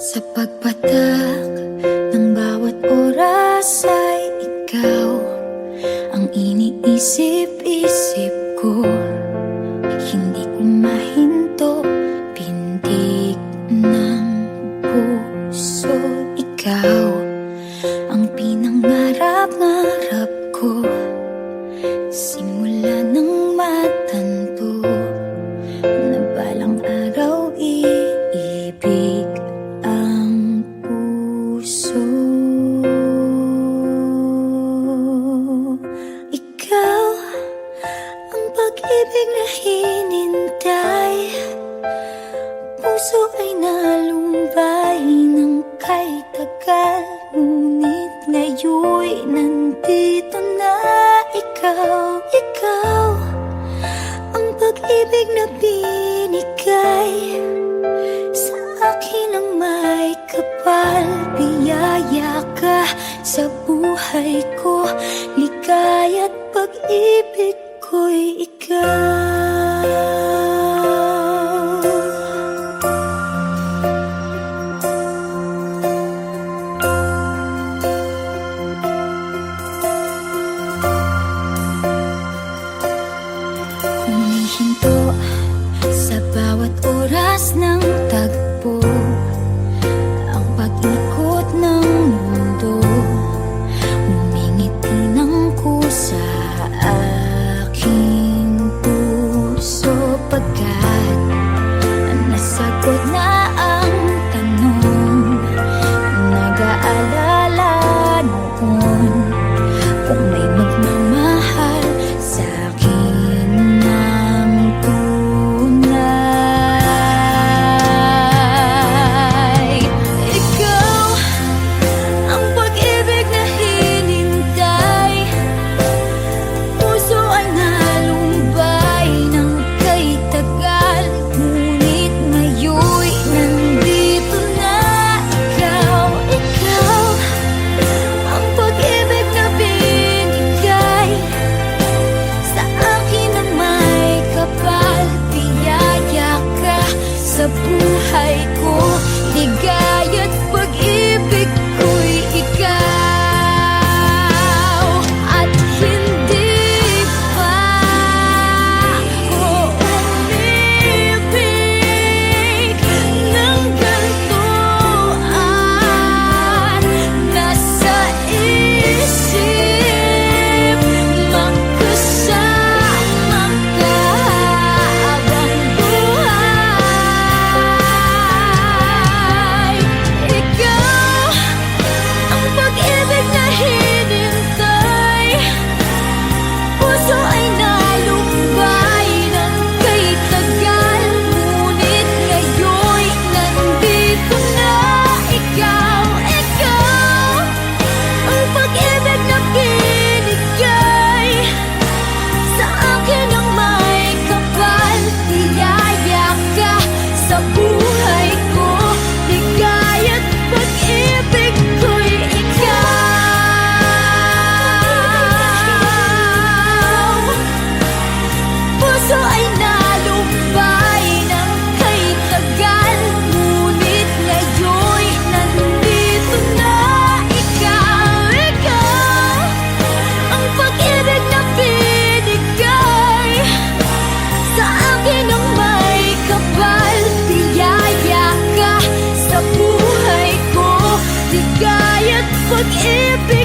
Sa pagpatak ng bawat oras ay ikaw ang iniisip-isip ko. Hindi ko mahinto, pintig ng puso. Ikaw ang pinangarap-ngarap ko, simula ng matanto na balang araw iibig ang puso. Ikaw ang pag-ibig na hinintay, puso ay nalumbay ng kay tagal, ngunit ngayon'y nandito na ikaw. Ikaw ang pag-ibig na binigay sa akin ang may kapal. Biyaya ka sa buhay ko, ligaya't pag-ibig ko'y ikaw. Humihinto sa bawat oras ng tagpo, ang pag-ikot ng mundo, humingiti ng kusa aking puso. Pagkat nasagot na ang tanong, nag-aalala noon kung may magmamahal sa akin ng tunay. Ikaw ang pag-ibig na hinintay, puso ay nalumbay ng kay tagal, ngunit ngayon'y nandito na ikaw. Ikaw ang pag-ibig na binigay sa akin ang may kapal. Biyaya ka sa buhay ko, ligaya't pag-ibig ko'y ikaw. At hindi pa ko umibig ng ganito, at nasa isip magkasama ka habang buhay. Ikaw ang pag-ibig na hinintay, puso ay nalumbay ng kay tagal, ngunit ngayon'y nandito na ikaw. Ikaw ang pag-ibig na binigay sa akin ang may kapal. Biyaya ka sa buhay ko, ligaya't pag-ibig ko'y ikaw. Puso ay nalumbay ng kay tagal, ngunit ngayon'y nandito na ikaw. Ikaw ang pag-ibig na binigay sa akin ang may kapal. Biyaya ka sa buhay ko, ligaya't pag-ibig